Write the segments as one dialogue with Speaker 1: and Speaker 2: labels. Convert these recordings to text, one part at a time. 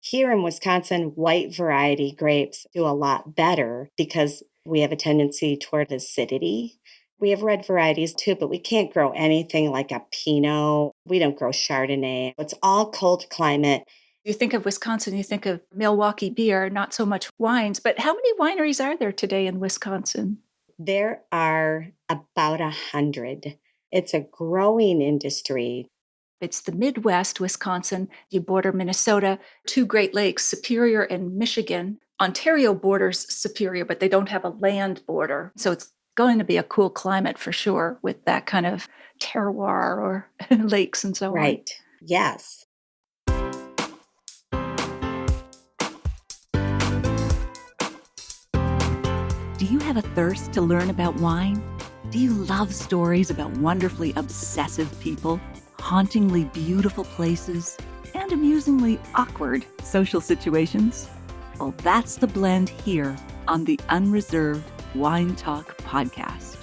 Speaker 1: Here in Wisconsin, white variety grapes do a lot better because we have a tendency toward acidity. We have red varieties too, but we can't grow anything like a Pinot. We don't grow Chardonnay. It's all cold climate.
Speaker 2: You think of Wisconsin, you think of Milwaukee beer, not so much wines, but how many wineries are there today in Wisconsin?
Speaker 1: There are about 100. It's a growing industry.
Speaker 2: It's the Midwest, Wisconsin. You border Minnesota, two Great Lakes, Superior and Michigan. Ontario borders Superior, but they don't have a land border. So it's going to be a cool climate for sure with that kind of terroir or lakes and so on.
Speaker 1: Right. Yes.
Speaker 3: Do you have a thirst to learn about wine? Do you love stories about wonderfully obsessive people, hauntingly beautiful places, and amusingly awkward social situations? Well, that's the blend here on the Unreserved Wine Talk podcast.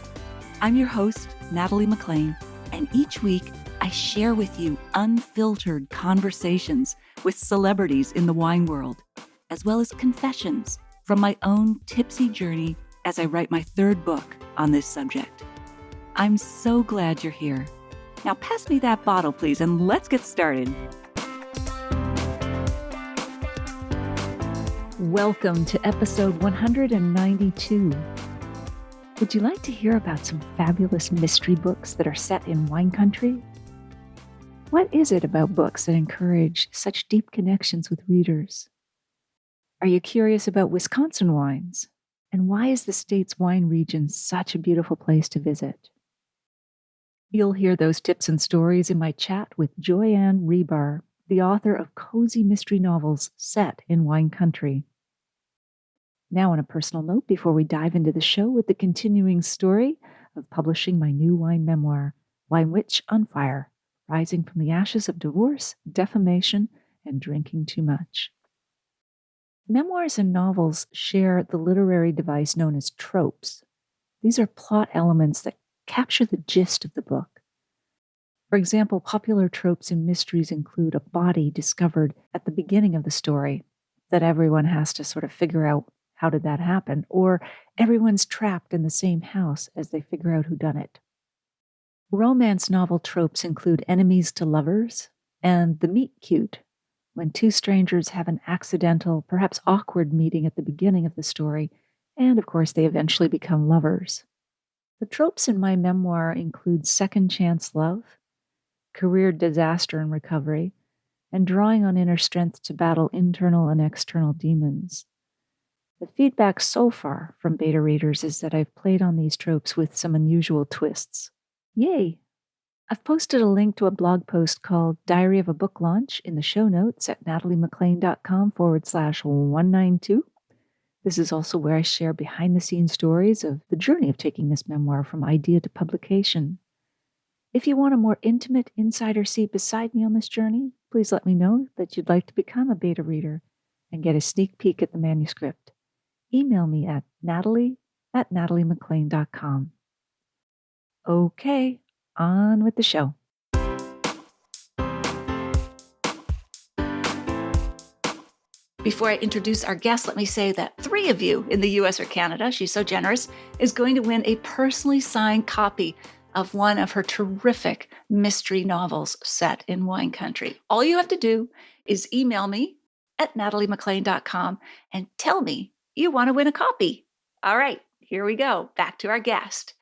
Speaker 3: I'm your host, Natalie McLean, and each week I share with you unfiltered conversations with celebrities in the wine world, as well as confessions from my own tipsy journey as I write my third book on this subject. I'm so glad you're here. Now pass me that bottle, please, and let's get started. Welcome to episode 192. Would you like to hear about some fabulous mystery books that are set in wine country? What is it about books that encourage such deep connections with readers? Are you curious about Wisconsin wines? And why is the state's wine region such a beautiful place to visit? You'll hear those tips and stories in my chat with Joy Ann Ribar, the author of cozy mystery novels set in wine country. Now, on a personal note, before we dive into the show with the continuing story of publishing my new wine memoir, Wine Witch on Fire, Rising from the Ashes of Divorce, Defamation, and Drinking Too Much. Memoirs and novels share the literary device known as tropes. These are plot elements that capture the gist of the book. For example, popular tropes in mysteries include a body discovered at the beginning of the story that everyone has to sort of figure out how did that happen, or everyone's trapped in the same house as they figure out who done it. Romance novel tropes include enemies to lovers and the meet cute, when two strangers have an accidental, perhaps awkward meeting at the beginning of the story, and of course they eventually become lovers. The tropes in my memoir include second chance love, career disaster and recovery, and drawing on inner strength to battle internal and external demons. The feedback so far from beta readers is that I've played on these tropes with some unusual twists. Yay! I've posted a link to a blog post called Diary of a Book Launch in the show notes at nataliemclean.com/192. This is also where I share behind-the-scenes stories of the journey of taking this memoir from idea to publication. If you want a more intimate insider seat beside me on this journey, please let me know that you'd like to become a beta reader and get a sneak peek at the manuscript. Email me at natalie@nataliemclean.com. Okay, on with the show. Before I introduce our guest, let me say that 3 of you in the US or Canada, she's so generous, is going to win a personally signed copy of one of her terrific mystery novels set in wine country. All you have to do is email me at nataliemclean.com and tell me you want to win a copy. All right, here we go. Back to our guest.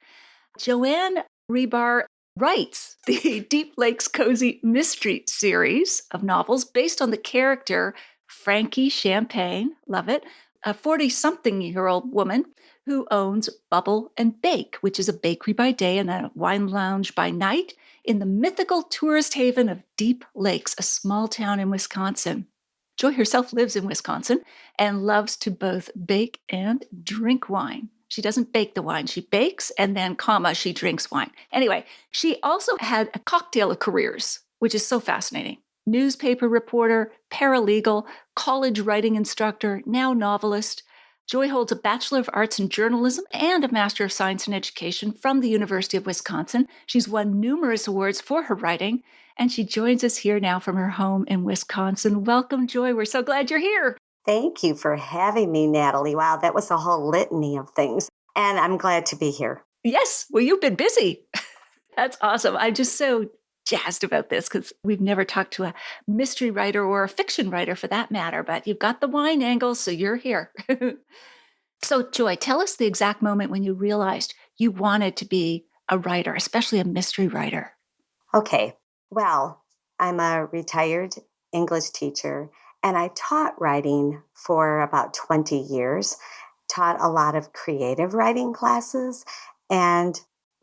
Speaker 3: Joy Ann Ribar writes the Deep Lakes Cozy Mystery series of novels based on the character Frankie Champagne, love it, a 40-something-year-old woman who owns Bubble and Bake, which is a bakery by day and a wine lounge by night in the mythical tourist haven of Deep Lakes, a small town in Wisconsin. Joy herself lives in Wisconsin and loves to both bake and drink wine. She doesn't bake the wine. She bakes and then, she drinks wine. Anyway, she also had a cocktail of careers, which is so fascinating. Newspaper reporter, paralegal, college writing instructor, now novelist. Joy holds a Bachelor of Arts in Journalism and a Master of Science in Education from the University of Wisconsin. She's won numerous awards for her writing
Speaker 2: and she joins us here now from her home in Wisconsin. Welcome, Joy. We're so glad you're here.
Speaker 1: Thank you for having me, Natalie. Wow, that was a whole litany of things. And I'm glad to be here.
Speaker 2: Yes, well, you've been busy. That's awesome. I'm just so jazzed about this because we've never talked to a mystery writer or a fiction writer for that matter, but you've got the wine angle, so you're here. So, Joy, tell us the exact moment when you realized you wanted to be a writer, especially a mystery writer.
Speaker 1: Okay, well, I'm a retired English teacher, and I taught writing for about 20 years, taught a lot of creative writing classes. And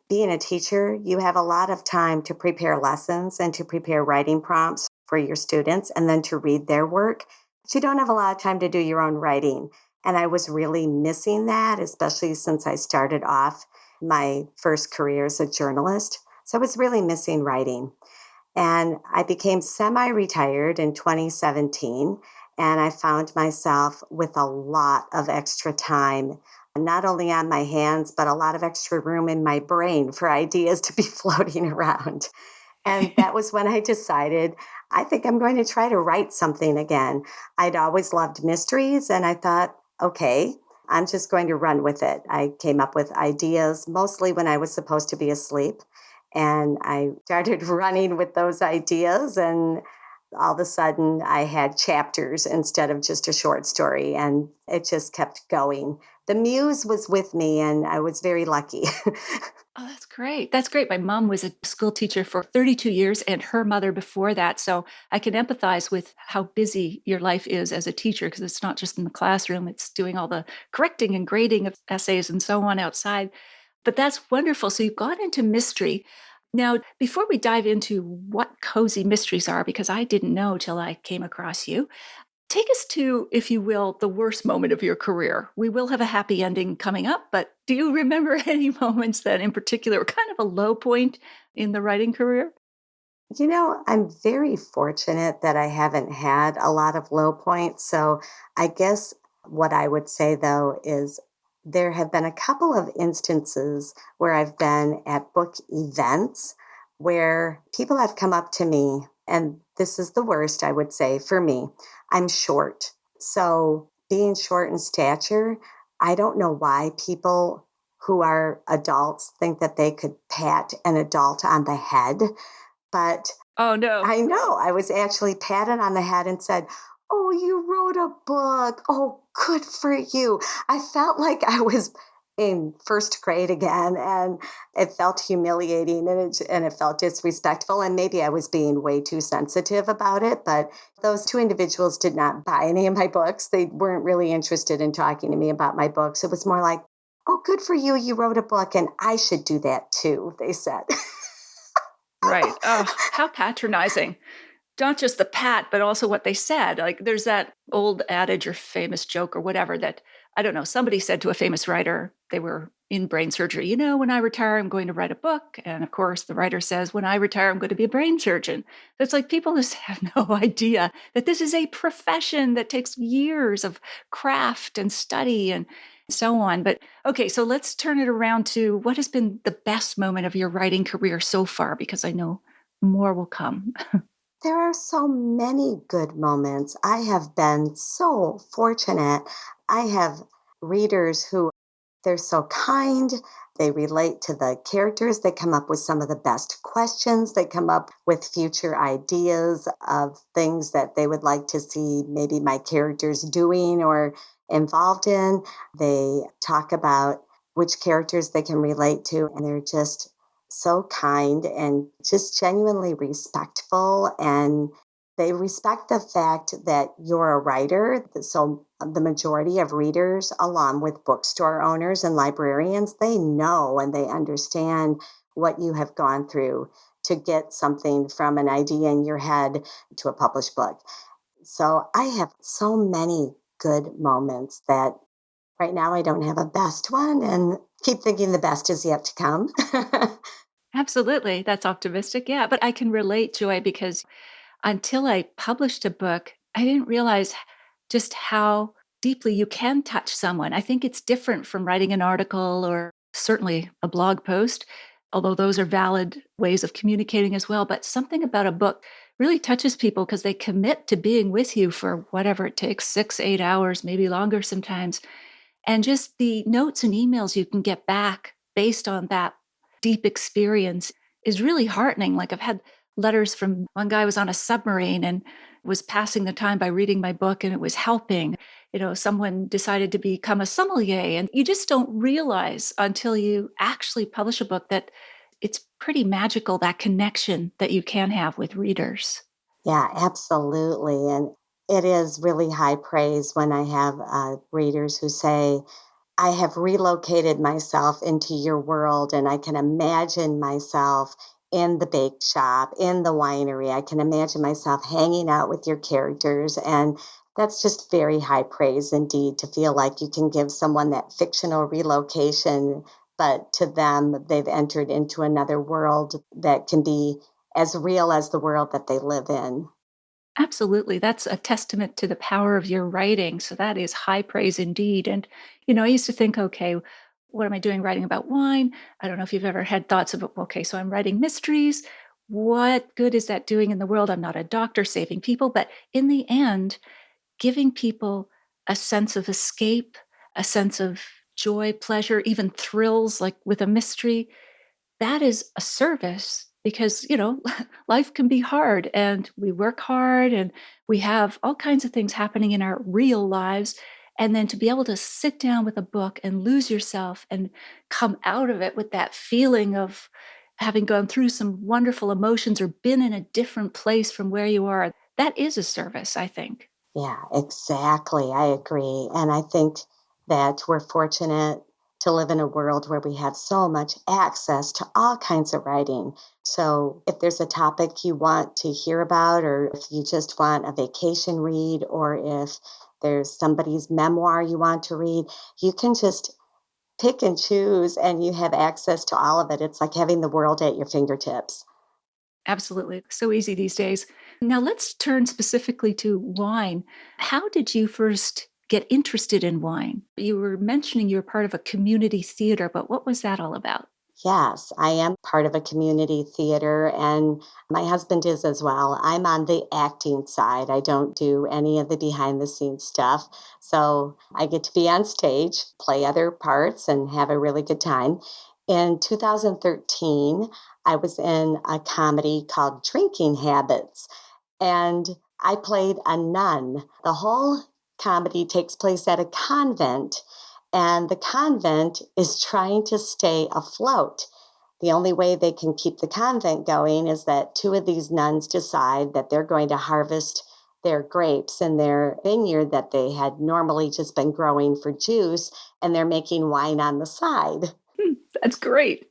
Speaker 1: being a teacher, you have a lot of time to prepare lessons and to prepare writing prompts for your students and then to read their work. But you don't have a lot of time to do your own writing. And I was really missing that, especially since I started off my first career as a journalist. So I was really missing writing. And I became semi-retired in 2017, and I found myself with a lot of extra time, not only on my hands, but a lot of extra room in my brain for ideas to be floating around. And that was when I decided, I think I'm going to try to write something again. I'd always loved mysteries, and I thought, okay, I'm just going to run with it. I came up with ideas mostly when I was supposed to be asleep. And I started running with those ideas, and all of a sudden I had chapters instead of just a short story, and it just kept going. The muse was with me, and I was very lucky.
Speaker 2: Oh, that's great. That's great. My mom was a school teacher for 32 years and her mother before that. So I can empathize with how busy your life is as a teacher because it's not just in the classroom, it's doing all the correcting and grading of essays and so on outside. But that's wonderful. So you've gone into mystery. Now, before we dive into what cozy mysteries are, because I didn't know till I came across you, take us to, if you will, the worst moment of your career. We will have a happy ending coming up, but do you remember any moments that in particular were kind of a low point in the writing career?
Speaker 1: I'm very fortunate that I haven't had a lot of low points. So I guess what I would say, though, is there have been a couple of instances where I've been at book events where people have come up to me, and this is the worst, I would say, for me. I'm short. So being short in stature, I don't know why people who are adults think that they could pat an adult on the head. But
Speaker 2: Oh, no.
Speaker 1: I know I was actually patted on the head and said, "Oh, you wrote a book. Oh, good for you." I felt like I was in first grade again, and it felt humiliating, and it felt disrespectful. And maybe I was being way too sensitive about it. But those two individuals did not buy any of my books. They weren't really interested in talking to me about my books. It was more like, "Oh, good for you. You wrote a book, and I should do that too," they said.
Speaker 2: Right. Oh, how patronizing. Not just the pat, but also what they said. Like there's that old adage or famous joke or whatever that, I don't know, somebody said to a famous writer, they were in brain surgery, when I retire, I'm going to write a book. And of course, the writer says, when I retire, I'm going to be a brain surgeon. It's like people just have no idea that this is a profession that takes years of craft and study and so on. But okay, so let's turn it around to what has been the best moment of your writing career so far, because I know more will come.
Speaker 1: There are so many good moments. I have been so fortunate. I have readers who they're so kind. They relate to the characters. They come up with some of the best questions. They come up with future ideas of things that they would like to see maybe my characters doing or involved in. They talk about which characters they can relate to, and they're just so kind and just genuinely respectful. And they respect the fact that you're a writer. So the majority of readers, along with bookstore owners and librarians, they know and they understand what you have gone through to get something from an idea in your head to a published book. So I have so many good moments that right now I don't have a best one, and keep thinking the best is yet to come.
Speaker 2: Absolutely. That's optimistic. Yeah. But I can relate, Joy, because until I published a book, I didn't realize just how deeply you can touch someone. I think it's different from writing an article or certainly a blog post. although those are valid ways of communicating as well. But something about a book really touches people because they commit to being with you for whatever it takes, 6, 8 hours, maybe longer sometimes. And just the notes and emails you can get back based on that deep experience is really heartening. Like I've had letters from one guy was on a submarine and was passing the time by reading my book and it was helping. Someone decided to become a sommelier, and you just don't realize until you actually publish a book that it's pretty magical, that connection that you can have with readers.
Speaker 1: Yeah, absolutely. And it is really high praise when I have readers who say, I have relocated myself into your world and I can imagine myself in the bake shop, in the winery. I can imagine myself hanging out with your characters. And that's just very high praise indeed to feel like you can give someone that fictional relocation, but to them, they've entered into another world that can be as real as the world that they live in.
Speaker 2: Absolutely. That's a testament to the power of your writing. So that is high praise indeed. And, I used to think, okay, what am I doing writing about wine? I don't know if you've ever had thoughts of, okay, so I'm writing mysteries. What good is that doing in the world? I'm not a doctor saving people. But in the end, giving people a sense of escape, a sense of joy, pleasure, even thrills, like with a mystery, that is a service because, life can be hard and we work hard and we have all kinds of things happening in our real lives. And then to be able to sit down with a book and lose yourself and come out of it with that feeling of having gone through some wonderful emotions or been in a different place from where you are, that is a service, I think.
Speaker 1: Yeah, exactly. I agree. And I think that we're fortunate to live in a world where we have so much access to all kinds of writing. So if there's a topic you want to hear about, or if you just want a vacation read, or if there's somebody's memoir you want to read, you can just pick and choose and you have access to all of it. It's like having the world at your fingertips.
Speaker 2: Absolutely. So easy these days. Now let's turn specifically to wine. How did you first get interested in wine? You were mentioning you were part of a community theater, but what was that all about?
Speaker 1: Yes, I am part of a community theater, and my husband is as well. I'm on the acting side. I don't do any of the behind the scenes stuff. So I get to be on stage, play other parts, and have a really good time. In 2013, I was in a comedy called Drinking Habits, and I played a nun. The whole comedy takes place at a convent, and the convent is trying to stay afloat. The only way they can keep the convent going is that two of these nuns decide that they're going to harvest their grapes in their vineyard that they had normally just been growing for juice, and they're making wine on the side.
Speaker 2: That's great.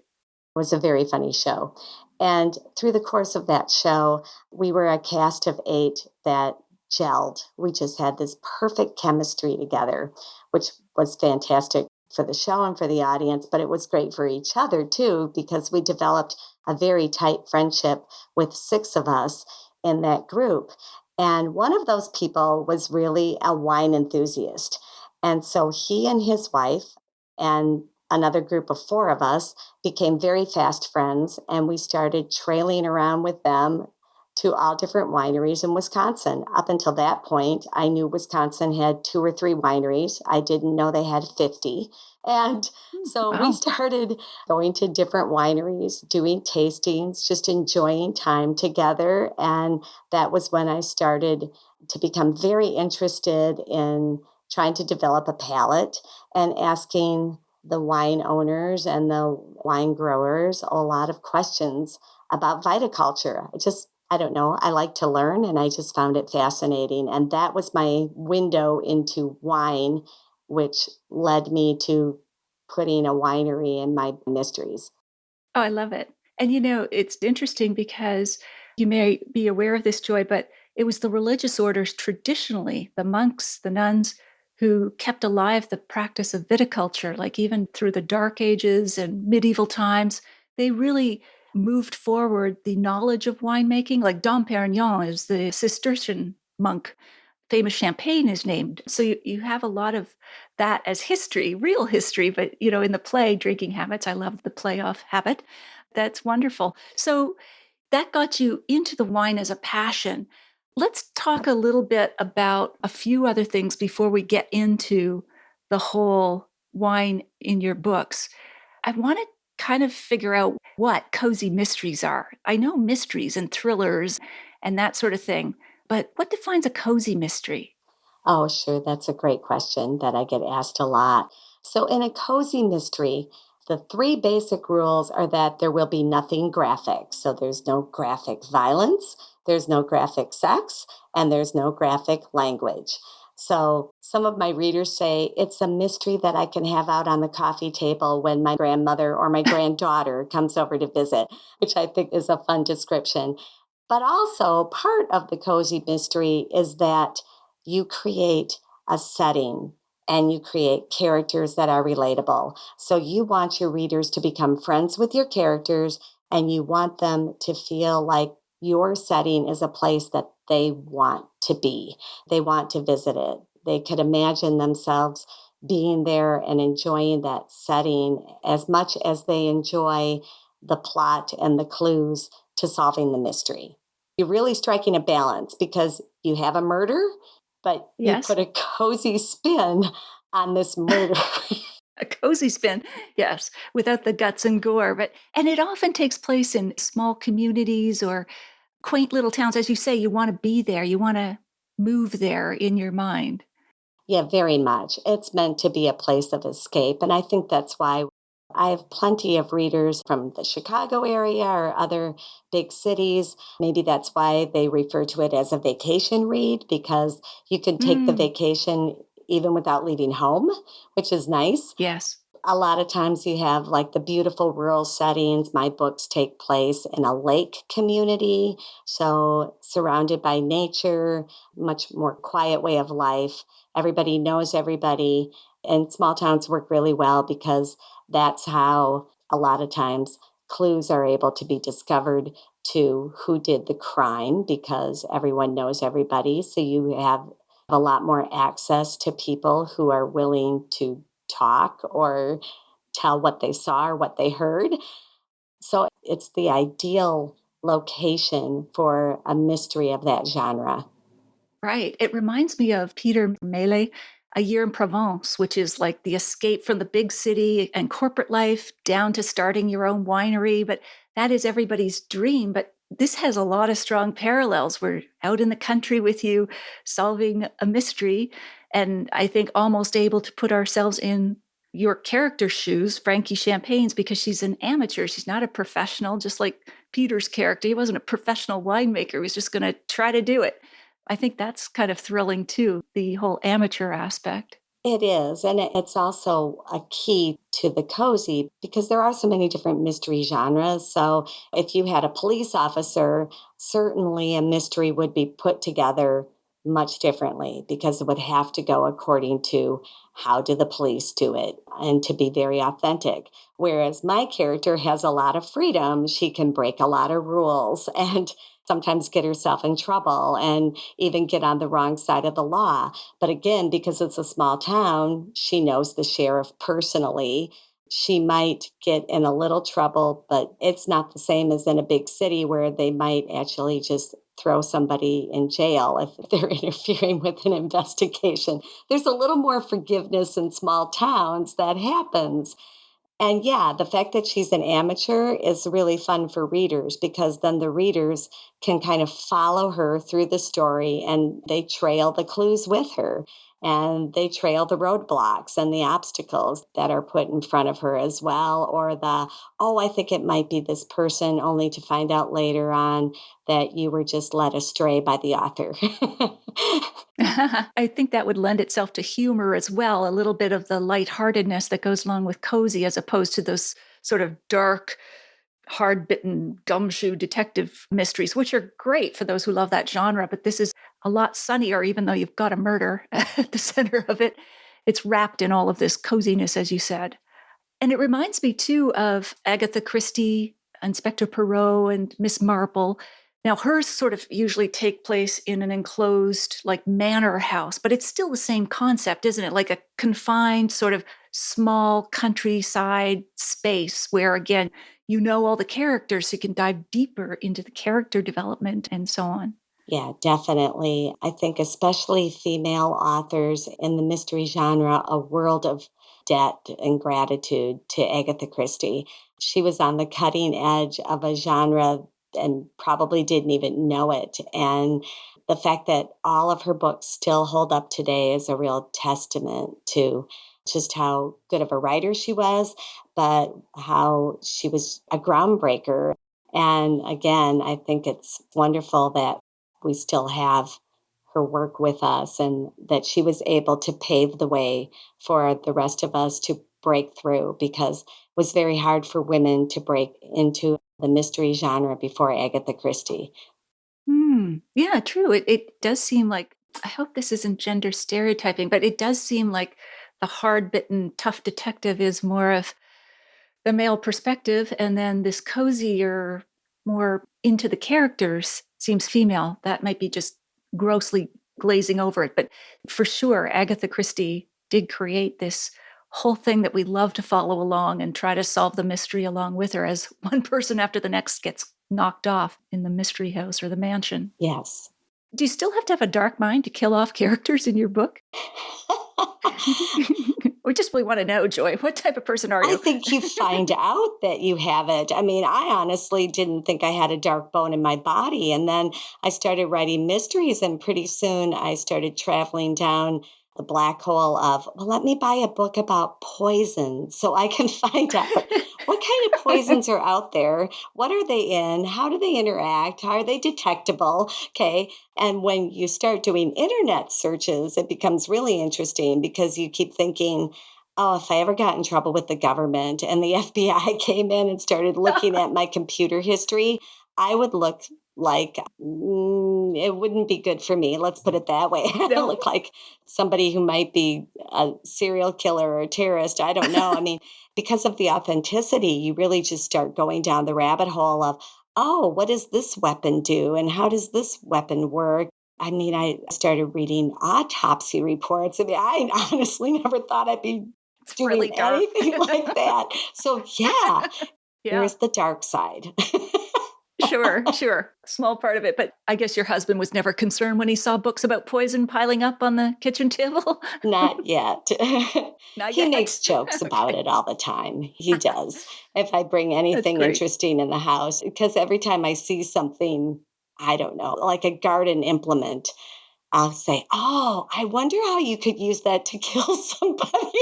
Speaker 1: Was a very funny show. And through the course of that show, we were a cast of 8 that gelled. We just had this perfect chemistry together, which was fantastic for the show and for the audience, but it was great for each other too, because we developed a very tight friendship with 6 of us in that group. And one of those people was really a wine enthusiast. And so he and his wife and another group of 4 of us became very fast friends, and we started trailing around with them to all different wineries in Wisconsin. Up until that point, I knew Wisconsin had 2 or 3 wineries. I didn't know they had 50. And so we
Speaker 2: Wow.
Speaker 1: started going to different wineries, doing tastings, just enjoying time together. And that was when I started to become very interested in trying to develop a palate and asking the wine owners and the wine growers a lot of questions about viticulture. I don't know, I like to learn and I just found it fascinating. And that was my window into wine, which led me to putting a winery in my mysteries.
Speaker 2: Oh, I love it. And it's interesting because you may be aware of this, Joy, but it was the religious orders traditionally, the monks, the nuns, who kept alive the practice of viticulture, like even through the Dark Ages and medieval times. They really moved forward the knowledge of winemaking. Like Dom Perignon is the Cistercian monk. Famous champagne is named. So you have a lot of that as history, real history, but in the play Drinking Habits, I love the play off habit. That's wonderful. So that got you into the wine as a passion. Let's talk a little bit about a few other things before we get into the whole wine in your books. I want to kind of figure out what cozy mysteries are. I know mysteries and thrillers and that sort of thing, but what defines a cozy mystery?
Speaker 1: Oh, sure. That's a great question that I get asked a lot. So, in a cozy mystery, the three basic rules are that there will be nothing graphic. So, there's no graphic violence, there's no graphic sex, and there's no graphic language. So, some of my readers say it's a mystery that I can have out on the coffee table when my grandmother or my granddaughter comes over to visit, which I think is a fun description. But also, part of the cozy mystery is that you create a setting and you create characters that are relatable. So you want your readers to become friends with your characters and you want them to feel like your setting is a place that they want to be. They want to visit it. They could imagine themselves being there and enjoying that setting as much as they enjoy the plot and the clues to solving the mystery. You're really striking a balance because you have a murder, but you
Speaker 2: Yes.
Speaker 1: put a cozy spin on this murder.
Speaker 2: A cozy spin, yes, without the guts and gore. And it often takes place in small communities or quaint little towns. As you say, you want to be there, you want to move there in your mind.
Speaker 1: Yeah, very much. It's meant to be a place of escape. And I think that's why I have plenty of readers from the Chicago area or other big cities. Maybe that's why they refer to it as a vacation read, because you can take the
Speaker 2: Mm,
Speaker 1: vacation even without leaving home, which is nice.
Speaker 2: yes.
Speaker 1: A lot of times you have like the beautiful rural settings. My books take place in a lake community, so surrounded by nature, much more quiet way of life. Everybody knows everybody, and small towns work really well because that's how a lot of times clues are able to be discovered to who did the crime because everyone knows everybody. So you have a lot more access to people who are willing to talk or tell what they saw or what they heard. So it's the ideal location for a mystery of that genre.
Speaker 2: Right. It reminds me of Peter Mele, A Year in Provence, which is like the escape from the big city and corporate life down to starting your own winery. But that is everybody's dream. But this has a lot of strong parallels. We're out in the country with you, solving a mystery, and I think almost able to put ourselves in your character's shoes, Frankie Champagne's, because she's an amateur. She's not a professional, just like Peter's character. He wasn't a professional winemaker. He was just going to try to do it. I think that's kind of thrilling too, the whole amateur aspect.
Speaker 1: It is. And it's also a key to the cozy because there are so many different mystery genres. So if you had a police officer, certainly a mystery would be put together much differently because it would have to go according to how do the police do it and to be very authentic. Whereas my character has a lot of freedom. She can break a lot of rules and sometimes get herself in trouble and even get on the wrong side of the law. But again, because it's a small town, she knows the sheriff personally. She might get in a little trouble, but it's not the same as in a big city where they might actually just throw somebody in jail if they're interfering with an investigation. There's a little more forgiveness in small towns that happens. And yeah, the fact that she's an amateur is really fun for readers because then the readers can kind of follow her through the story and they trail the clues with her and they trail the roadblocks and the obstacles that are put in front of her as well. Or oh, I think it might be this person, only to find out later on that you were just led astray by the author.
Speaker 2: I think that would lend itself to humor as well, a little bit of the lightheartedness that goes along with cozy as opposed to those sort of dark, hard-bitten gumshoe detective mysteries, which are great for those who love that genre. But this is a lot sunnier, even though you've got a murder at the center of it. It's wrapped in all of this coziness, as you said. And it reminds me too of Agatha Christie, Inspector Poirot, and Miss Marple. Now, hers sort of usually take place in an enclosed, like, manor house, but it's still the same concept, isn't it? Like a confined, sort of small countryside space where, again, you know all the characters, so you can dive deeper into the character development and so on.
Speaker 1: Yeah, definitely. I think especially female authors in the mystery genre, a world of debt and gratitude to Agatha Christie. She was on the cutting edge of a genre and probably didn't even know it. And the fact that all of her books still hold up today is a real testament to just how good of a writer she was, but how she was a groundbreaker. And again, I think it's wonderful that we still have her work with us and that she was able to pave the way for the rest of us to break through, because it was very hard for women to break into the mystery genre before Agatha Christie.
Speaker 2: Yeah, true. It does seem like, I hope this isn't gender stereotyping, but it does seem like the hard bitten, tough detective is more of the male perspective, and then this cozier, more into the characters seems female. That might be just grossly glazing over it. But for sure, Agatha Christie did create this whole thing that we love to follow along and try to solve the mystery along with her as one person after the next gets knocked off in the mystery house or the mansion.
Speaker 1: Yes.
Speaker 2: Do you still have to have a dark mind to kill off characters in your book? We just really want to know, Joy, what type of person are
Speaker 1: I
Speaker 2: you?
Speaker 1: think you find out that you have it. I mean, I honestly didn't think I had a dark bone in my body. And then I started writing mysteries, and pretty soon I started traveling down the black hole of, well, let me buy a book about poison so I can find out what kind of poisons are out there. What are they in? How do they interact? How are they detectable? Okay. And when you start doing internet searches, it becomes really interesting because you keep thinking, oh, if I ever got in trouble with the government and the FBI came in and started looking at my computer history, I would look like it wouldn't be good for me. Let's put it that way. I
Speaker 2: No.
Speaker 1: look like somebody who might be a serial killer or a terrorist. I don't know. I mean, because of the authenticity, you really just start going down the rabbit hole of, oh, what does this weapon do? And how does this weapon work? I mean, I started reading autopsy reports. I mean, I honestly never thought I'd be
Speaker 2: It's
Speaker 1: doing
Speaker 2: really dark.
Speaker 1: anything like that. So, yeah,
Speaker 2: Yeah,
Speaker 1: there's the dark side.
Speaker 2: sure. Small part of it. But I guess your husband was never concerned when he saw books about poison piling up on the kitchen table?
Speaker 1: Not yet.
Speaker 2: Not
Speaker 1: He
Speaker 2: yet.
Speaker 1: makes jokes about
Speaker 2: Okay.
Speaker 1: it all the time. He does. If I bring
Speaker 2: That's
Speaker 1: anything
Speaker 2: great.
Speaker 1: interesting in the house, because every time I see something, I don't know, like a garden implement, I'll say, oh, I wonder how you could use that to kill somebody.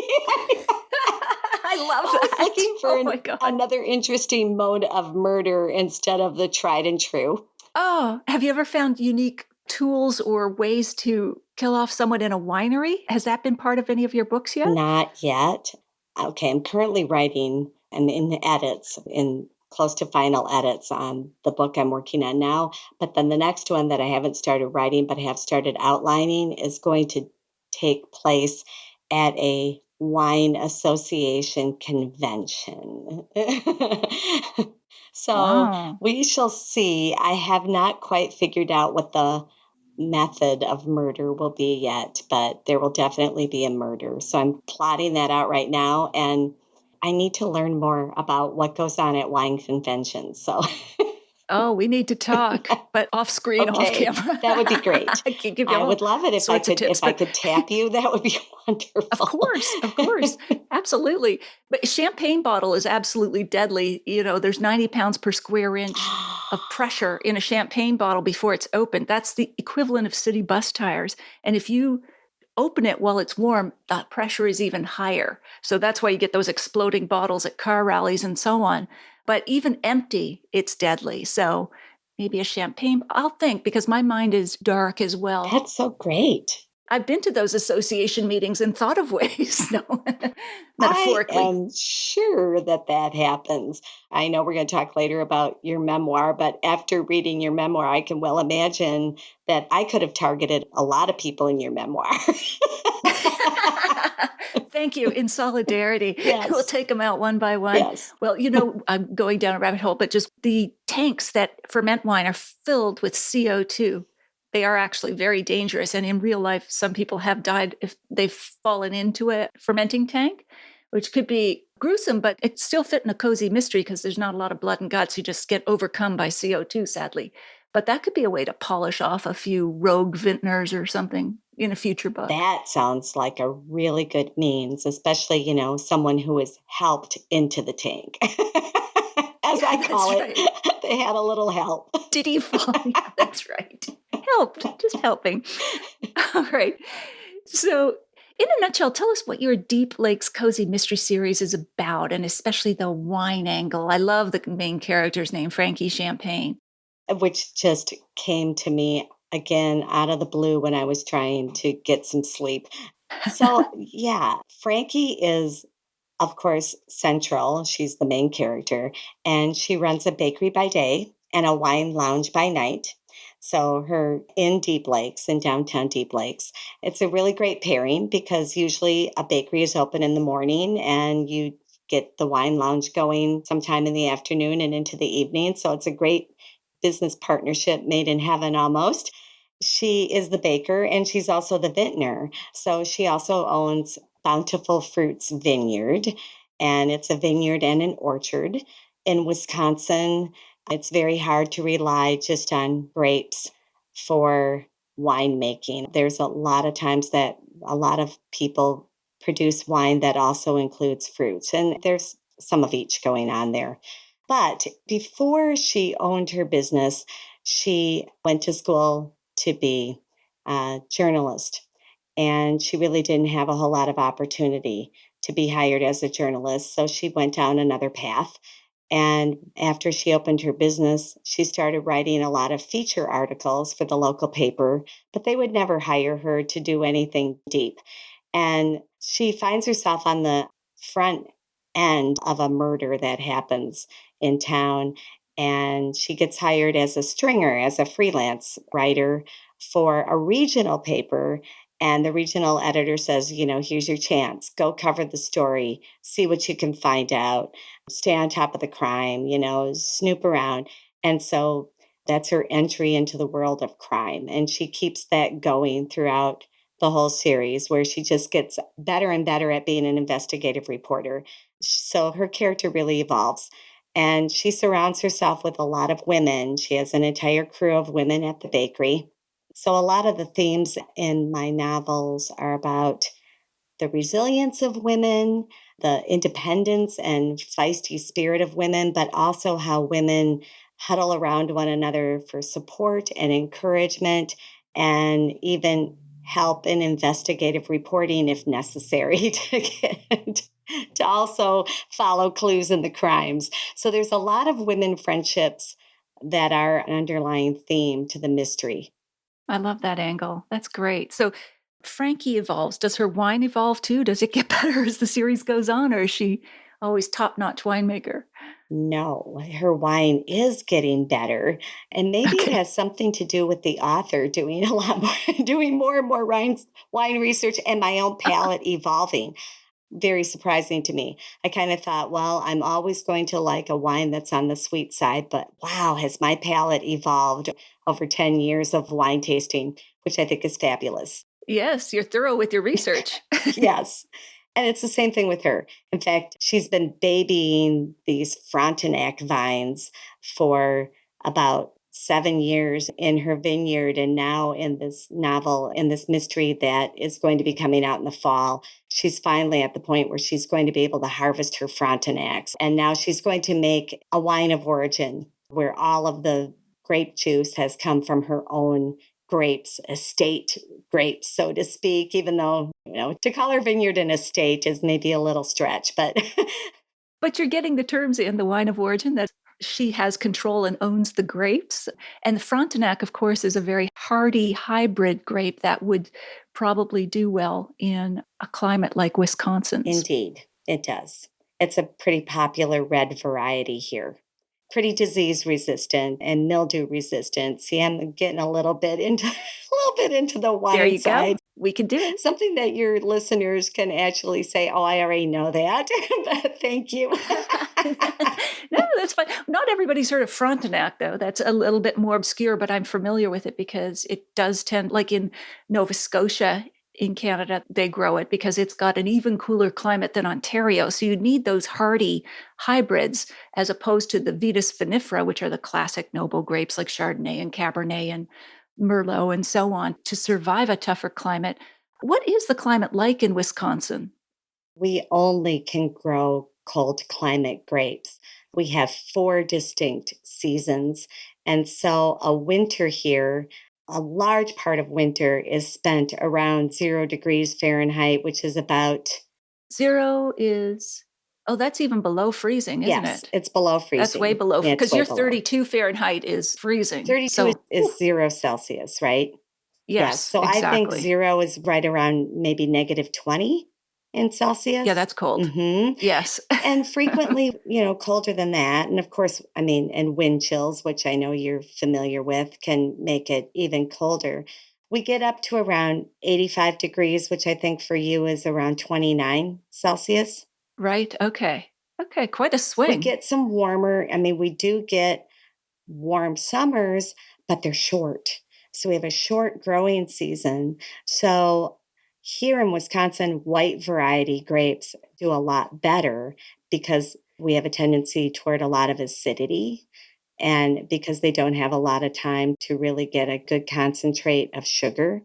Speaker 2: I love
Speaker 1: I was
Speaker 2: that.
Speaker 1: looking for
Speaker 2: Oh my God.
Speaker 1: another interesting mode of murder instead of the tried and true.
Speaker 2: Oh, have you ever found unique tools or ways to kill off someone in a winery? Has that been part of any of your books yet?
Speaker 1: Not yet. Okay, I'm currently writing and in edits, in close to final edits on the book I'm working on now. But then the next one that I haven't started writing but have started outlining is going to take place at a wine association convention. So
Speaker 2: Wow.
Speaker 1: we shall see. I have not quite figured out what the method of murder will be yet, but there will definitely be a murder. So I'm plotting that out right now, and I need to learn more about what goes on at wine conventions. So,
Speaker 2: Oh, we need to talk, but off screen, off
Speaker 1: okay,
Speaker 2: camera.
Speaker 1: that would be great.
Speaker 2: I can give you
Speaker 1: I
Speaker 2: all
Speaker 1: would love it
Speaker 2: sorts of tips,
Speaker 1: if I
Speaker 2: but
Speaker 1: could tap you. That would be wonderful.
Speaker 2: of course, absolutely. But champagne bottle is absolutely deadly. There's 90 pounds per square inch of pressure in a champagne bottle before it's opened. That's the equivalent of city bus tires. And if you open it while it's warm, that pressure is even higher. So that's why you get those exploding bottles at car rallies and so on. But even empty, it's deadly. So maybe a champagne, I'll think, because my mind is dark as well.
Speaker 1: That's so great.
Speaker 2: I've been to those association meetings and thought of ways, no,
Speaker 1: I
Speaker 2: metaphorically.
Speaker 1: am sure that that happens. I know we're going to talk later about your memoir, but after reading your memoir, I can well imagine that I could have targeted a lot of people in your memoir.
Speaker 2: Thank you. In solidarity.
Speaker 1: Yes.
Speaker 2: We'll take them out one by one.
Speaker 1: Yes.
Speaker 2: Well, I'm going down a rabbit hole, but just the tanks that ferment wine are filled with CO2. They are actually very dangerous. And in real life, some people have died if they've fallen into a fermenting tank, which could be gruesome, but it still fit in a cozy mystery because there's not a lot of blood and guts. You just get overcome by CO2, sadly. But that could be a way to polish off a few rogue vintners or something in a future book.
Speaker 1: That sounds like a really good means, especially, someone who is helped into the tank. As I call
Speaker 2: That's
Speaker 1: it, they had a little help.
Speaker 2: Did he fall? Yeah, that's right. Helped, just helping. All right. So, in a nutshell, tell us what your Deep Lakes Cozy Mystery Series is about, and especially the wine angle. I love the main character's name, Frankie Champagne.
Speaker 1: Which just came to me again out of the blue when I was trying to get some sleep. So, yeah, Frankie is, of course, central. She's the main character, and she runs a bakery by day and a wine lounge by night. So, her in Deep Lakes, in downtown Deep Lakes, it's a really great pairing because usually a bakery is open in the morning and you get the wine lounge going sometime in the afternoon and into the evening. So, it's a great business partnership made in heaven almost. She is the baker and she's also the vintner. So she also owns Bountiful Fruits Vineyard, and it's a vineyard and an orchard in Wisconsin. It's very hard to rely just on grapes for winemaking. There's a lot of times that a lot of people produce wine that also includes fruits, and there's some of each going on there. But before she owned her business, she went to school to be a journalist. And she really didn't have a whole lot of opportunity to be hired as a journalist. So she went down another path. And after she opened her business, she started writing a lot of feature articles for the local paper, but they would never hire her to do anything deep. And she finds herself on the front end of a murder that happens in town. And she gets hired as a stringer, as a freelance writer for a regional paper. And the regional editor says, here's your chance. Go cover the story, see what you can find out, stay on top of the crime, snoop around. And so that's her entry into the world of crime. And she keeps that going throughout the whole series, where she just gets better and better at being an investigative reporter. So her character really evolves. And she surrounds herself with a lot of women. She has an entire crew of women at the bakery. So a lot of the themes in my novels are about the resilience of women, the independence and feisty spirit of women, but also how women huddle around one another for support and encouragement, and even help in investigative reporting if necessary to also follow clues in the crimes. So there's a lot of women friendships that are an underlying theme to the mystery.
Speaker 2: I love that angle. That's great. So Frankie evolves. Does her wine evolve too? Does it get better as the series goes on, or is she always top-notch winemaker?
Speaker 1: No, her wine is getting better. And maybe it has something to do with the author doing a lot more, doing more and more wine research, and my own palate evolving. Very surprising to me. I kind of thought, well, I'm always going to like a wine that's on the sweet side, but wow, has my palate evolved over 10 years of wine tasting, which I think is fabulous.
Speaker 2: Yes, you're thorough with your research.
Speaker 1: Yes. And it's the same thing with her. In fact, she's been babying these Frontenac vines for about 7 years in her vineyard. And now in this novel, in this mystery that is going to be coming out in the fall, she's finally at the point where she's going to be able to harvest her Frontenacs. And now she's going to make a wine of origin where all of the grape juice has come from her own grapes, estate grapes, so to speak, even though, to call her vineyard an estate is maybe a little stretch, but.
Speaker 2: But you're getting the terms in the wine of origin that she has control and owns the grapes. And the Frontenac, of course, is a very hardy hybrid grape that would probably do well in a climate like Wisconsin's.
Speaker 1: Indeed, it does. It's a pretty popular red variety here. Pretty disease resistant and mildew resistant. See, I'm getting a little bit into the wine
Speaker 2: There you
Speaker 1: side.
Speaker 2: go. we can do it.
Speaker 1: Something that your listeners can actually say, oh, I already know that. But thank you.
Speaker 2: No, that's fine. Not everybody's heard of Frontenac, though. That's a little bit more obscure, but I'm familiar with it because it does tend, like in Nova Scotia in Canada, they grow it because it's got an even cooler climate than Ontario. So you need those hardy hybrids as opposed to the Vitis vinifera, which are the classic noble grapes like Chardonnay and Cabernet and Merlot and so on, to survive a tougher climate. What is the climate like in Wisconsin?
Speaker 1: We only can grow cold climate grapes. We have 4 distinct seasons. And so a winter here, a large part of winter is spent around 0 degrees Fahrenheit, which is about,
Speaker 2: Zero is, oh, that's even below freezing, isn't
Speaker 1: yes,
Speaker 2: it?
Speaker 1: it's below
Speaker 2: That's way
Speaker 1: freezing.
Speaker 2: below,
Speaker 1: Yeah, it's
Speaker 2: because
Speaker 1: way
Speaker 2: your
Speaker 1: below.
Speaker 2: 32 Fahrenheit is freezing.
Speaker 1: 32
Speaker 2: So,
Speaker 1: is 0 Celsius, right? Yes.
Speaker 2: yes,
Speaker 1: So I think
Speaker 2: exactly.
Speaker 1: 0 is right around maybe negative 20 in Celsius.
Speaker 2: Yeah, that's cold.
Speaker 1: Mm-hmm.
Speaker 2: Yes.
Speaker 1: And frequently, colder than that. And of course, I mean, and wind chills, which I know you're familiar with, can make it even colder. We get up to around 85 degrees, which I think for you is around 29 Celsius.
Speaker 2: Right. Okay. Okay. Quite a
Speaker 1: We
Speaker 2: swing.
Speaker 1: get some warmer. I mean, we do get warm summers, but they're short. So we have a short growing season. So here in Wisconsin, white variety grapes do a lot better because we have a tendency toward a lot of acidity and because they don't have a lot of time to really get a good concentrate of sugar.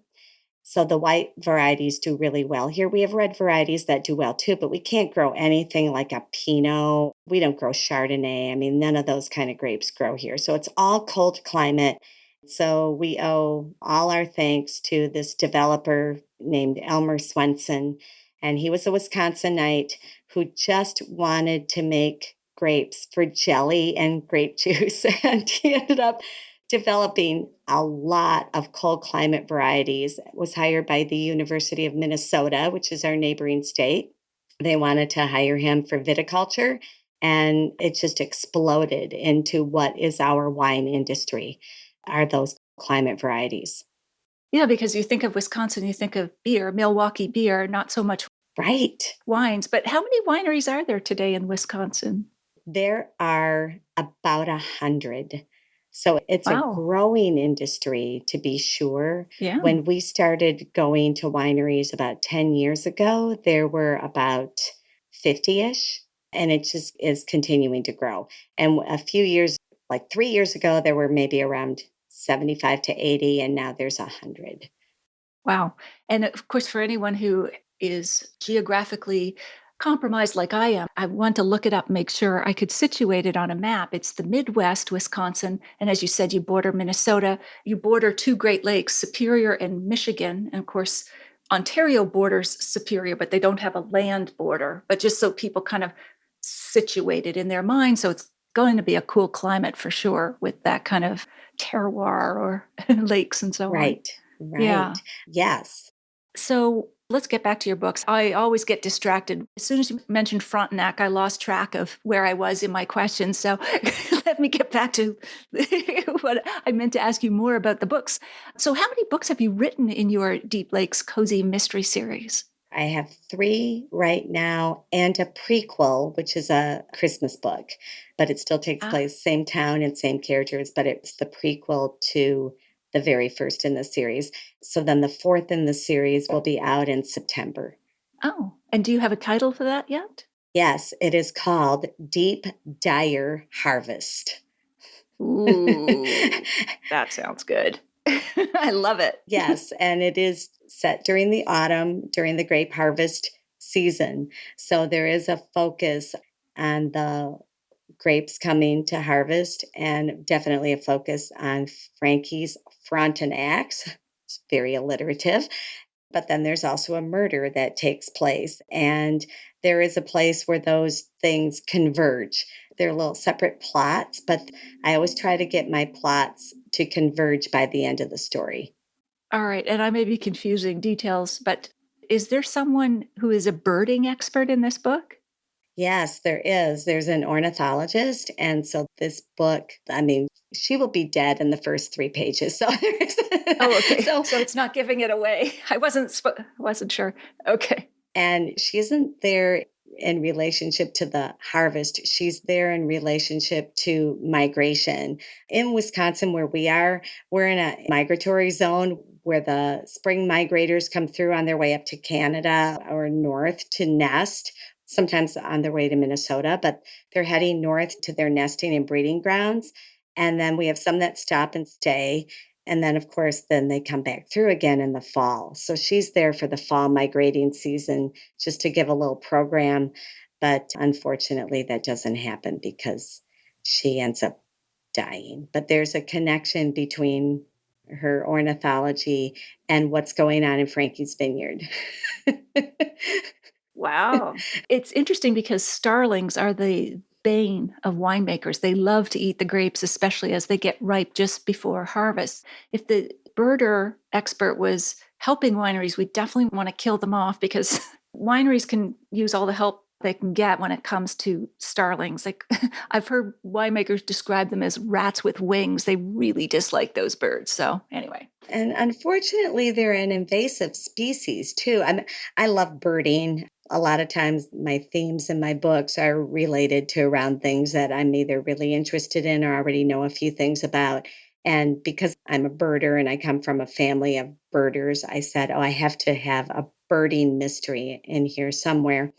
Speaker 1: So the white varieties do really well here. We have red varieties that do well too, but we can't grow anything like a Pinot. We don't grow Chardonnay. I mean, none of those kind of grapes grow here. So it's all cold climate. So we owe all our thanks to this developer named Elmer Swenson. And he was a Wisconsinite who just wanted to make grapes for jelly and grape juice. And he ended up developing a lot of cold climate varieties. Was hired by the University of Minnesota, which is our neighboring state. They wanted to hire him for viticulture, and it just exploded into what is our wine industry, are those climate varieties.
Speaker 2: Yeah, because you think of Wisconsin, you think of beer, Milwaukee beer, not so much
Speaker 1: Right.
Speaker 2: wines. But how many wineries are there today in Wisconsin?
Speaker 1: There are about 100. So it's a
Speaker 2: Wow.
Speaker 1: growing industry, to be sure.
Speaker 2: Yeah.
Speaker 1: When we started going to wineries about 10 years ago, there were about 50-ish, and it just is continuing to grow. And a few years, like 3 years ago, there were maybe around 75 to 80, and now there's 100.
Speaker 2: Wow. And of course, for anyone who is geographically compromised like I am, I want to look it up, make sure I could situate it on a map. It's the Midwest, Wisconsin. And as you said, you border Minnesota, you border 2 Great Lakes, Superior and Michigan. And of course, Ontario borders Superior, but they don't have a land border. But just so people kind of situate it in their mind. So it's going to be a cool climate for sure with that kind of terroir or lakes and so on.
Speaker 1: Right.
Speaker 2: Yeah.
Speaker 1: Yes.
Speaker 2: So let's get back to your books. I always get distracted. As soon as you mentioned Frontenac, I lost track of where I was in my questions. So let me get back to what I meant to ask you more about the books. So how many books have you written in your Deep Lakes Cozy Mystery series?
Speaker 1: I have 3 right now and a prequel, which is a Christmas book, but it still takes place, same town and same characters, but it's the prequel to the very first in the series. So then the 4th in the series will be out in September.
Speaker 2: Oh, and do you have a title for that yet?
Speaker 1: Yes, it is called Deep Dire Harvest.
Speaker 2: Ooh, that sounds good. I love it.
Speaker 1: Yes, and it is set during the autumn, during the grape harvest season. So there is a focus on the grapes coming to harvest and definitely a focus on Frankie's Frontenacs. It's very alliterative. But then there's also a murder that takes place, and there is a place where those things converge. They're little separate plots, but I always try to get my plots to converge by the end of the story.
Speaker 2: All right. And I may be confusing details, but is there someone who is a birding expert in this book?
Speaker 1: Yes, there is. There's an ornithologist. And so this book, I mean, she will be dead in the first 3 pages. So there's
Speaker 2: Oh, okay.
Speaker 1: so
Speaker 2: So it's not giving it away. I wasn't sure. Okay.
Speaker 1: and she isn't there in relationship to the harvest. She's there in relationship to migration. In Wisconsin, where we are, we're in a migratory zone where the spring migrators come through on their way up to Canada or north to nest, sometimes on their way to Minnesota, but they're heading north to their nesting and breeding grounds. And then we have some that stop and stay. And then, of course, then they come back through again in the fall. So she's there for the fall migrating season just to give a little program. But unfortunately, that doesn't happen because she ends up dying. But there's a connection between her ornithology and what's going on in Frankie's vineyard.
Speaker 2: Wow. It's interesting because starlings are the bane of winemakers. They love to eat the grapes, especially as they get ripe just before harvest. If the birder expert was helping wineries, we definitely want to kill them off because wineries can use all the help they can get when it comes to starlings. Like I've heard winemakers describe them as rats with wings. They really dislike those birds. So anyway.
Speaker 1: And unfortunately, they're an invasive species too. I love birding. A lot of times my themes in my books are related to around things that I'm either really interested in or already know a few things about. And because I'm a birder and I come from a family of birders, I said, oh, I have to have a birding mystery in here somewhere.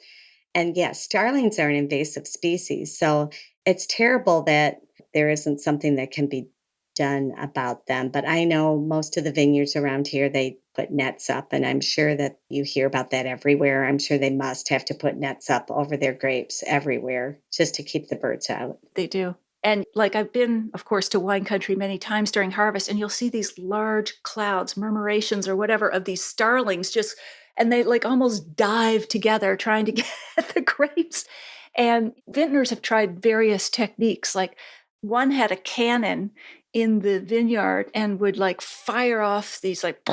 Speaker 1: And yes, starlings are an invasive species. So it's terrible that there isn't something that can be done about them. But I know most of the vineyards around here, they put nets up, and I'm sure that you hear about that everywhere. I'm sure they must have to put nets up over their grapes everywhere just to keep the birds out.
Speaker 2: They do. And like I've been, of course, to wine country many times during harvest, and you'll see these large clouds, murmurations or whatever of these starlings just, and they like almost dive together trying to get the grapes. And vintners have tried various techniques. Like one had a cannon in the vineyard and would like fire off these like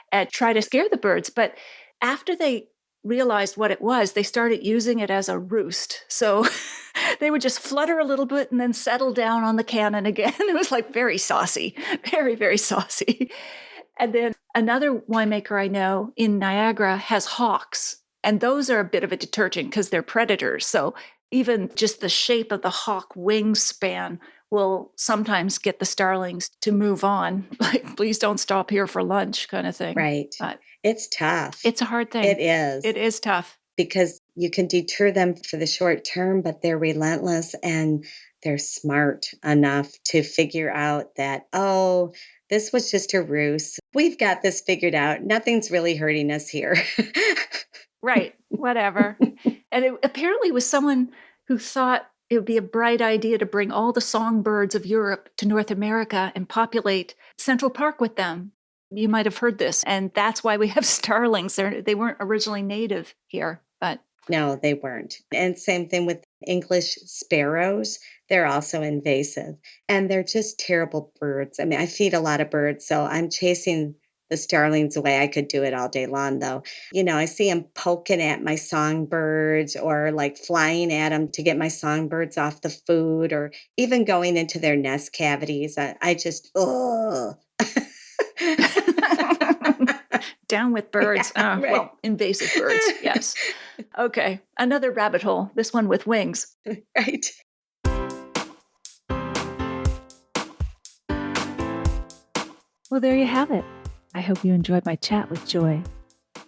Speaker 2: and try to scare the birds. But after they realized what it was, they started using it as a roost. So they would just flutter a little bit and then settle down on the cannon again. It was like very saucy, very, very saucy. And then another winemaker I know in Niagara has hawks, and those are a bit of a detergent because they're predators. So even just the shape of the hawk wingspan will sometimes get the starlings to move on. Like, please don't stop here for lunch kind of thing.
Speaker 1: Right.
Speaker 2: But
Speaker 1: it's tough.
Speaker 2: it's a hard thing.
Speaker 1: It is.
Speaker 2: It is tough.
Speaker 1: Because you can deter them for the short term, but they're relentless and they're smart enough to figure out that, oh, this was just a ruse. We've got this figured out. Nothing's really hurting us here.
Speaker 2: Right. Whatever. And it apparently was someone who thought it would be a bright idea to bring all the songbirds of Europe to North America and populate Central Park with them. You might have heard this. And that's why we have starlings. They weren't originally native here, but.
Speaker 1: No, they weren't. And same thing with English sparrows. They're also invasive. And they're just terrible birds. I mean, I feed a lot of birds, so I'm chasing the starlings away. I could do it all day long, though. You know, I see them poking at my songbirds or like flying at them to get my songbirds off the food or even going into their nest cavities. I just, ugh.
Speaker 2: Down with birds.
Speaker 1: Yeah, right.
Speaker 2: Well, invasive birds. Yes. Okay. Another rabbit hole. This one with wings.
Speaker 1: Right.
Speaker 3: Well, there you have it. I hope you enjoyed my chat with Joy.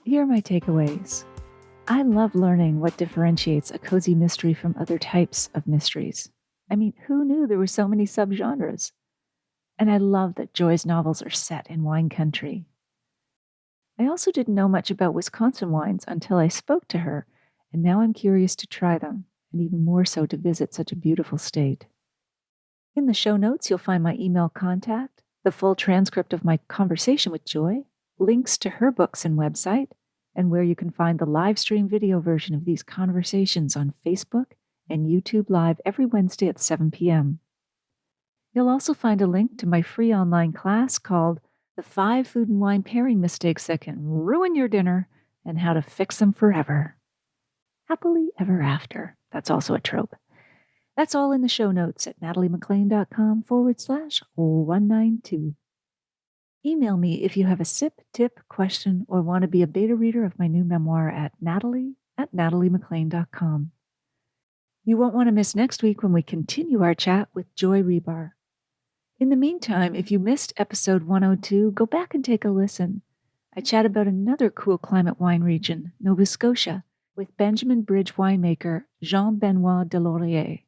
Speaker 3: Here are my takeaways. I love learning what differentiates a cozy mystery from other types of mysteries. I mean, who knew there were so many subgenres? And I love that Joy's novels are set in wine country. I also didn't know much about Wisconsin wines until I spoke to her, and now I'm curious to try them, and even more so to visit such a beautiful state. In the show notes, you'll find my email contact, the full transcript of my conversation with Joy, links to her books and website, and where you can find the live stream video version of these conversations on Facebook and YouTube Live every Wednesday at 7 p.m. You'll also find a link to my free online class called The 5 Food and Wine Pairing Mistakes That Can Ruin Your Dinner and How to Fix Them Forever. happily ever after. That's also a trope. That's all in the show notes at nataliemaclean.com/192. Email me if you have a sip, tip, question, or want to be a beta reader of my new memoir at natalie@nataliemaclean.com. You won't want to miss next week when we continue our chat with Joy Ribar. In the meantime, if you missed episode 102, go back and take a listen. I chat about another cool climate wine region, Nova Scotia, with Benjamin Bridge winemaker Jean-Benoit Delaurier.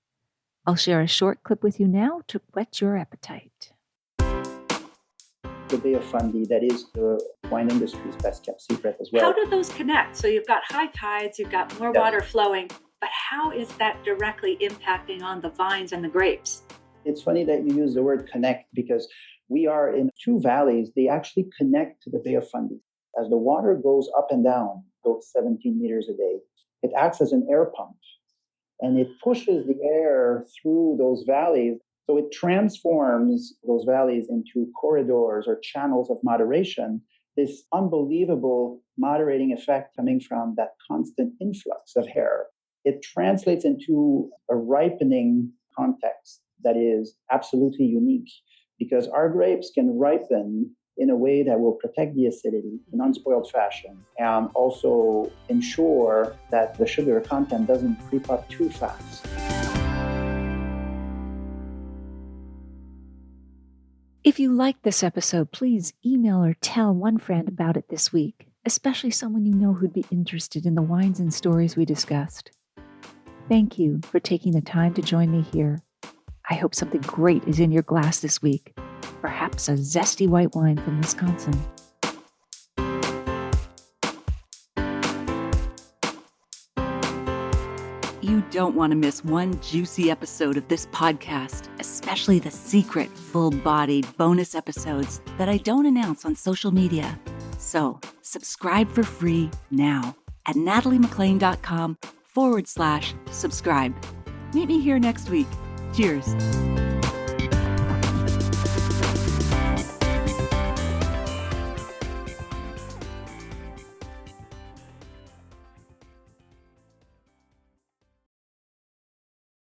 Speaker 3: I'll share a short clip with you now to whet your appetite.
Speaker 4: The Bay of Fundy, that is the wine industry's best kept secret as well.
Speaker 2: How do those connect? So you've got high tides, you've got more water flowing, but how is that directly impacting on the vines and the grapes?
Speaker 4: It's funny that you use the word connect because we are in two valleys. They actually connect to the Bay of Fundy. As the water goes up and down, those 17 meters a day, it acts as an air pump and it pushes the air through those valleys. So it transforms those valleys into corridors or channels of moderation, this unbelievable moderating effect coming from that constant influx of air. It translates into a ripening context that is absolutely unique because our grapes can ripen in a way that will protect the acidity in unspoiled fashion and also ensure that the sugar content doesn't creep up too fast.
Speaker 3: If you liked this episode, please email or tell one friend about it this week, especially someone you know who'd be interested in the wines and stories we discussed. Thank you for taking the time to join me here. I hope something great is in your glass this week, perhaps a zesty white wine from Wisconsin.
Speaker 5: You don't want to miss one juicy episode of this podcast, especially the secret, full-bodied bonus episodes that I don't announce on social media. So, subscribe for free now at nataliemaclean.com/subscribe. Meet me here next week. Cheers.